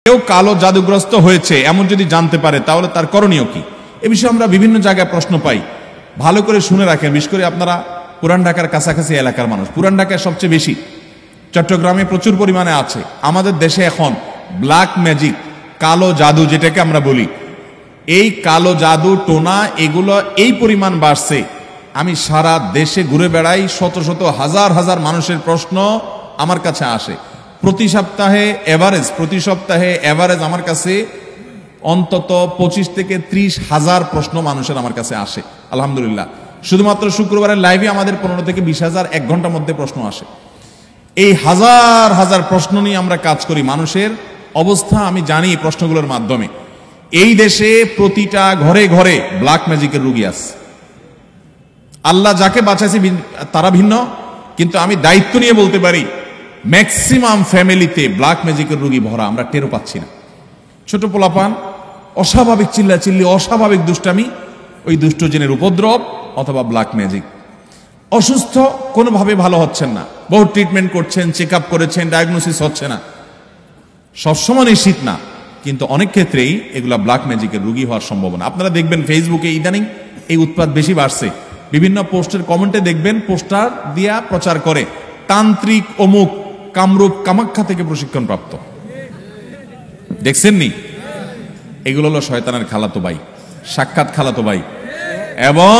কেউ কালো জাদুগ্রস্ত হয়েছে এমন যদি জানতে পারে তাহলে তার করণীয় কি? এ বিষয়ে আমরা বিভিন্ন জায়গায় প্রশ্ন পাই। ভালো করে শুনে রাখেন, বিশেষ করে আপনারা পুরান ঢাকার কাছাকাছি এলাকার মানুষ। পুরান ঢাকায় সবচেয়ে বেশি, চট্টগ্রামে প্রচুর পরিমাণে আছে। আমাদের দেশে এখন ব্ল্যাক ম্যাজিক, কালো জাদু যেটাকে আমরা বলি, এই কালো জাদু টোনা এগুলো এই পরিমাণ বাড়ছে। আমি সারা দেশে ঘুরে বেড়াই, শত শত হাজার হাজার মানুষের প্রশ্ন আমার কাছে আসে। প্রতি সপ্তাহে এভারেজ আমার কাছে অন্তত 25 থেকে 30 হাজার প্রশ্ন মানুষের আমার কাছে আসে। আলহামদুলিল্লাহ, শুধুমাত্র শুক্রবারের লাইভে আমাদের 15 থেকে 20 হাজার এক ঘন্টার মধ্যে প্রশ্ন আসে। এই হাজার হাজার প্রশ্ন নিয়ে আমরা কাজ করি। মানুষের অবস্থা আমি জানি এই প্রশ্নগুলোর মাধ্যমে। এই দেশে প্রতিটা ঘরে ঘরে ব্ল্যাক ম্যাজিকের রোগী আছে। আল্লাহ যাকে বাঁচাইছে তারা ভিন্ন, কিন্তু আমি দায়িত্ব নিয়ে বলতে পারি ম্যাক্সিমাম ফ্যামিলিতে ব্ল্যাক ম্যাজিকের রোগী ভরা, আমরা টেরও পাচ্ছি না। ছোট পোলাপান, অস্বাভাবিক চিল্লাচিল্লি, অস্বাভাবিক দুষ্টামি, ওই দুষ্ট জেনের উপদ্রব অথবা ব্ল্যাক ম্যাজিক। অসুস্থ, কোনোভাবে ভালো হচ্ছেন না, বহু ট্রিটমেন্ট করছেন, চেক আপ করেছেন, ডায়াগনোসিস হচ্ছে না। সবসময় নিশ্চিত না, কিন্তু অনেক ক্ষেত্রেই এগুলা ব্ল্যাক ম্যাজিকের রোগী হওয়ার সম্ভাবনা। আপনারা দেখবেন ফেসবুকে ইদানিং এই উৎপাত বেশি বাড়ছে। বিভিন্ন পোস্টের কমেন্টে দেখবেন পোস্টার দিয়া প্রচার করে তান্ত্রিক অমুক কামরূপ কামাখ্যা থেকে প্রশিক্ষণ প্রাপ্ত। দেখছেন নি? এগুলো হলো শয়তানের খালাতো ভাই, সাক্ষাৎ খালাতো ভাই। এবং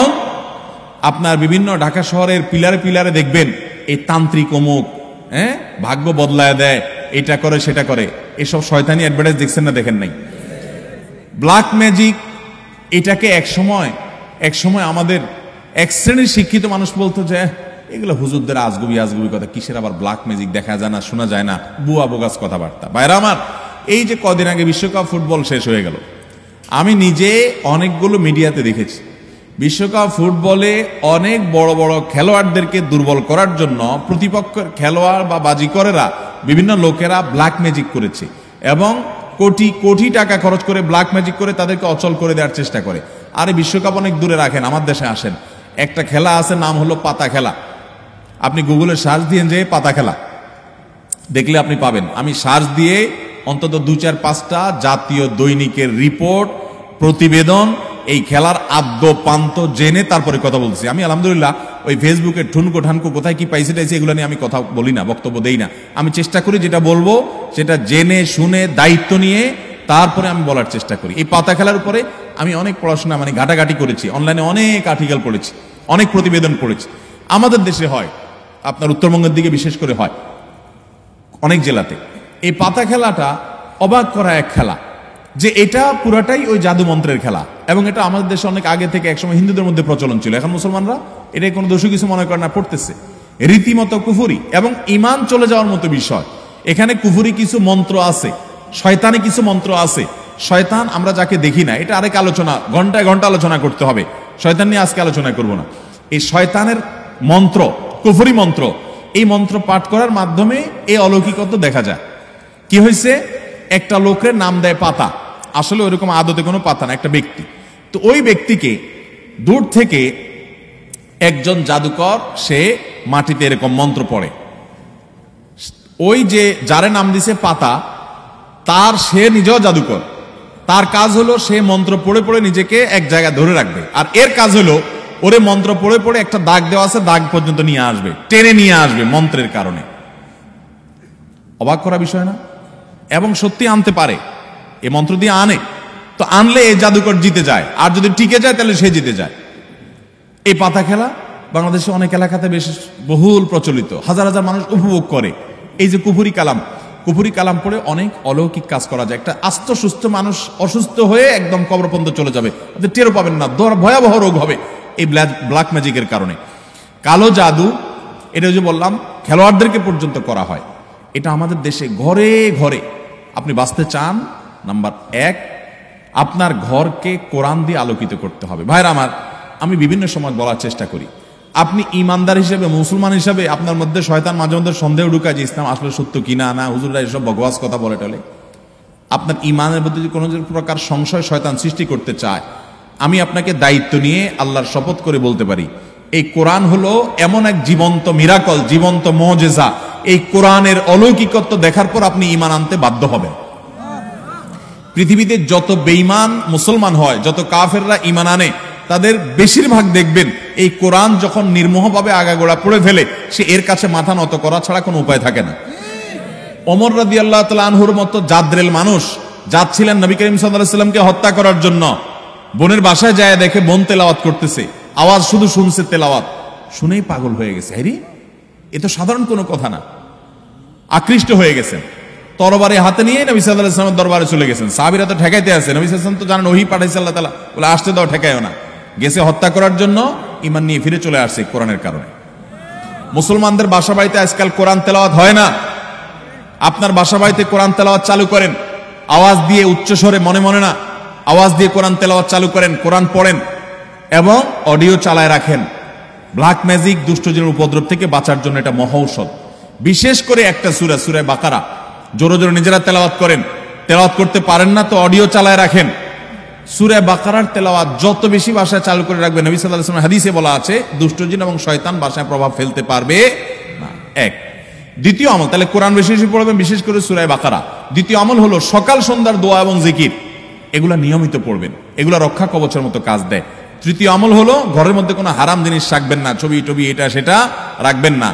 আপনার বিভিন্ন ঢাকা শহরের পিলারে পিলারে দেখবেন এই তান্ত্রিক অমুক, ভাগ্য বদলায় দেয়, এটা করে সেটা করে, এসব শয়তানি অ্যাডভার্টাইজ দেখছেন না? দেখেন নাই? ব্ল্যাক ম্যাজিক এটাকে এক সময় আমাদের এক শ্রেণীর শিক্ষিত মানুষ বলতো যে এগুলো হুজুরদের আজগুবি কথা, কিসের আবার ব্ল্যাক ম্যাজিক, দেখা যায় না, শোনা যায় না, বুয়া বোগাস কথাবার্তা। বাইরে আমার, এই যে কদিন আগে বিশ্বকাপ ফুটবল শেষ হয়ে গেল, আমি নিজে অনেকগুলো মিডিয়াতে দেখেছি বিশ্বকাপ ফুটবলে অনেক বড় বড় খেলোয়াড়দেরকে দুর্বল করার জন্য প্রতিপক্ষের খেলোয়াড় বা বাজিকরেরা, বিভিন্ন লোকেরা ব্ল্যাক ম্যাজিক করেছে এবং কোটি কোটি টাকা খরচ করে ব্ল্যাক ম্যাজিক করে তাদেরকে অচল করে দেওয়ার চেষ্টা করে। আরে বিশ্বকাপ অনেক দূরে রাখেন, আমার দেশে আসেন। একটা খেলা আছে, নাম হলো পাতা খেলা। আপনি গুগলে সার্চ দিয়ে যে পাতা খেলা দেখলে আপনি পাবেন। আমি সার্চ দিয়ে অন্তত 2-4-5টা জাতীয় দৈনিকের রিপোর্ট, প্রতিবেদন, এই খেলার আদ্য পান্ত জেনে তারপরে কথা বলছি। আমি আলহামদুলিল্লাহ ওই ফেসবুকের ঠুনকো ঠানকো কোথায় কি পাইছে টাইছে এগুলো নিয়ে আমি কথা বলি না, বক্তব্য দেই না। আমি চেষ্টা করি যেটা বলবো সেটা জেনে শুনে দায়িত্ব নিয়ে তারপরে আমি বলার চেষ্টা করি। এই পাতা খেলার উপরে আমি অনেক পড়াশোনা ঘাটাঘাটি করেছি, অনলাইনে অনেক আর্টিকেল পড়েছি, অনেক প্রতিবেদন পড়েছি। আমাদের দেশে হয়, আপনার উত্তরবঙ্গের দিকে বিশেষ করে হয়, অনেক জেলাতে। এই পাতা খেলাটা অবাক করা এক খেলা, যে এটা পুরাটাই ওই জাদু মন্ত্রের খেলা। এবং এটা আমাদের দেশে অনেক আগে থেকে একসময় হিন্দুদের মধ্যে প্রচলন ছিল। এখন মুসলমানরা এটাই কোনো দোষী কিছু মনে করে না, পড়তেছে। রীতিমতো কুফুরি এবং ইমান চলে যাওয়ার মতো বিষয়। এখানে কুফুরি কিছু মন্ত্র আছে, শয়তানি কিছু মন্ত্র আছে। শয়তান আমরা যাকে দেখি না, এটা আরেক আলোচনা, ঘন্টায় ঘন্টা আলোচনা করতে হবে, শয়তান নিয়ে আজকে আলোচনা করব না। এই শয়তানের মন্ত্র, কুফুরি মন্ত্র, এই মন্ত্র পাঠ করার মাধ্যমে এই অলৌকিকত্ব দেখা যায়। কি হয়েছে, একটা লোকের নাম দেয় পাতা, আসলে ওইরকম আদতে কোনো পাতা না, একটা ব্যক্তি। তো ওই ব্যক্তিকে দূর থেকে একজন জাদুকর, সে মাটিতে এরকম মন্ত্র পড়ে। ওই যে যারে নাম দিছে পাতা, সে নিজেও জাদুকর। তার কাজ হলো সে মন্ত্র পড়ে পড়ে নিজেকে এক জায়গায় ধরে রাখবে, আর এর কাজ হলো ওরে মন্ত্র পড়ে পড়ে একটা দাগ দেওয়া আছে, দাগ পর্যন্ত নিয়ে আসবে, টেনে নিয়ে আসবে মন্ত্রের কারণে। অবাক করা বিষয় না? এবং সত্যি আনতে পারে, এ মন্ত্র দিয়ে আনে। তো আনলে এই জাদুকর জিতে যায়, আর যদি টিকে যায় তাহলে সে জিতে যায়। এই পাতা খেলা বাংলাদেশে অনেক এলাকাতে বেশ বহুল প্রচলিত, হাজার হাজার মানুষ উপভোগ করে। এই যে কুফুরি কালাম পড়ে অনেক অলৌকিক কাজ করা যায়। একটা আস্ত সুস্থ মানুষ অসুস্থ হয়ে একদম কবর পর্যন্ত চলে যাবে, আপনি টেরও পাবেন না, ভয়াবহ রোগ হবে এই ব্ল্যাক ম্যাজিকের কারণে। কালো জাদু, এটা যে বললাম খেলোয়াড়দেরকে পর্যন্ত করা হয়। এটা আমাদের দেশে ঘরে ঘরে। আপনি বাঁচতে চান, নাম্বার 1, আপনার ঘরকে কোরআন দিয়ে আলোকিত করতে হবে। ভাইরা আমার, আমি বিভিন্ন সময় বলার চেষ্টা করি, আপনি ইমানদার হিসেবে, মুসলমান হিসেবে আপনার মধ্যে শয়তান মাঝে মধ্যে সন্দেহ ঢুকায় যে ইসলাম আসলে সত্য কিনা, না হুজুররা এসব বকওয়াস কথা বলে টলে। আপনার ইমানের মধ্যে যদি কোনো প্রকার সংশয় শয়তান সৃষ্টি করতে চায়, আমি আপনাকে দায়িত্ব নিয়ে আল্লাহর শপথ করে বলতে পারি, এই কোরআন হলো এমন এক জীবন্ত মিরাকল, জীবন্ত মুজিজা। এই কোরআনের অলৌকিকত্ব দেখার পর আপনি ঈমান আনতে বাধ্য হবেন। পৃথিবীতে যত বেঈমান মুসলমান হয়, যত কাফেররা ঈমান আনে, তাদের বেশিরভাগ দেখবেন এই কোরআন যখন নির্মোহভাবে আগাগোড়া পড়ে ফেলে, সে এর কাছে মাথা নত করা ছাড়া কোনো উপায় থাকে না। ওমর রাদিয়াল্লাহু তাআলা আনহুর মতো জাদ্রেল মানুষ যাচ্ছিলেন নবী করিম সাল্লাল্লাহু আলাইহি ওয়াসাল্লামকে হত্যা করার জন্য, বোনের বাসায় যায় দেখে বোন তেলাওয়াত করতেছে, আওয়াজ শুধু শুনছে, তেলাওয়াত শুনেই পাগল হয়ে গেছে। আরে এ তো সাধারণ কোনো কথা না, আকৃষ্ট হয়ে গেছেন। তরবারি হাতে নিয়ে নবী সাল্লাল্লাহু আলাইহি ওয়াসাল্লামের দরবারে চলে গেছেন। সাহাবীরা তো ঠেকাইতে আছে, নবী সাল্লাল্লাহু আলাইহি ওয়াসাল্লাম তো জানেন ওহী পাঠাইছে আল্লাহ তাআলা, বলে আসতে দাও, ঠেকায়ও না। গেছে হত্যা করার জন্য, ঈমান নিয়ে ফিরে চলে আসছে কোরআনের কারণে। মুসলমানদের বাসা বাড়িতে আজকাল কোরআন তেলাওয়াত হয় না। আপনার বাসা বাড়িতে কোরআন তেলাওয়াত চালু করেন, আওয়াজ দিয়ে উচ্চ স্বরে, মনে মনে না, আওয়াজ দিয়ে কোরআন তেলাওয়াত চালু করেন, কোরআন পড়েন এবং অডিও চালায় রাখেন। ব্ল্যাক ম্যাজিক, দুষ্টজনের উপদ্রব থেকে বাঁচার জন্য এটা মহৌষধ। বিশেষ করে একটা সূরা, সূরা বাকারা জোরে জোরে নিজেরা তেলাওয়াত করেন। তেলাওয়াত করতে পারেন না তো অডিও চালায় রাখেন। সূরা বাকারার তেলাওয়াত যত বেশি ভাষায় চালু করে রাখবেন, নবী সাল্লাল্লাহু আলাইহি ওয়াসাল্লাম হাদিসে বলা আছে দুষ্টজিন এবং শয়তান ভাষায় প্রভাব ফেলতে পারবে না। এক। দ্বিতীয় আমল, তাহলে কোরআন বেশি বেশি পড়বেন, বিশেষ করে সূরা বাকারা। দ্বিতীয় আমল হলো সকাল সন্ধ্যার দোয়া এবং জিকির, এগুলা নিয়মিত পড়বেন, এগুলা রক্ষা কবচের মতো কাজ দেয়। তৃতীয় আমল হলো ঘরের মধ্যে কোনো হারাম জিনিস রাখবেন না, ছবি টবি এটা সেটা রাখবেন না,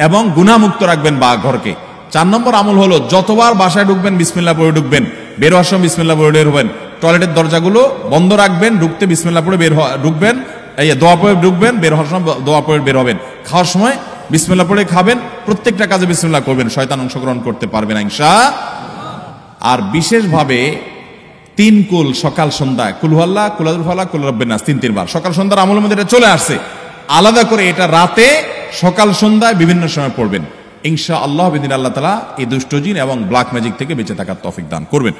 এবং গুনাহমুক্ত রাখবেন বা ঘরকে। 4 নম্বর আমল হলো যতবার বাসায় ঢুকবেন বিসমিল্লাহ পড়ে ঢুকবেন, বের হওয়ার সময় বিসমিল্লাহ পড়ে বের হবেন। টয়লেটের দরজাগুলো বন্ধ রাখবেন, ঢুকতে বিসমিল্লাহ পড়ে ঢুকবেন, এই দোয়া পড়ে ঢুকবেন, বের হওয়ার সময় দোয়া পড়ে বের হবেন। খাওয়ার সময় বিসমিল্লাহ পড়ে খাবেন, প্রত্যেকটা কাজে বিসমিল্লাহ করবেন, শয়তান অংশগ্রহণ করতে পারবে না ইনশাআল্লাহ। আর বিশেষভাবে 3 কুল সকাল সন্ধ্যায়, কুল হুয়াল্লাহ, কুল আযুল ফালাক, কুল রাব্বিন নাস, 3 বার সকাল সন্ধ্যার আমলের মধ্যে এটা চলে আসছে। আলাদা করে এটা রাতে, সকাল সন্ধ্যায় বিভিন্ন সময় পড়বেন ইনশাআল্লাহ। বিদিন আল্লাহ তাআলা এই দুষ্টজিন এবং ব্ল্যাক ম্যাজিক থেকে বেঁচে থাকার তৌফিক দান করবেন।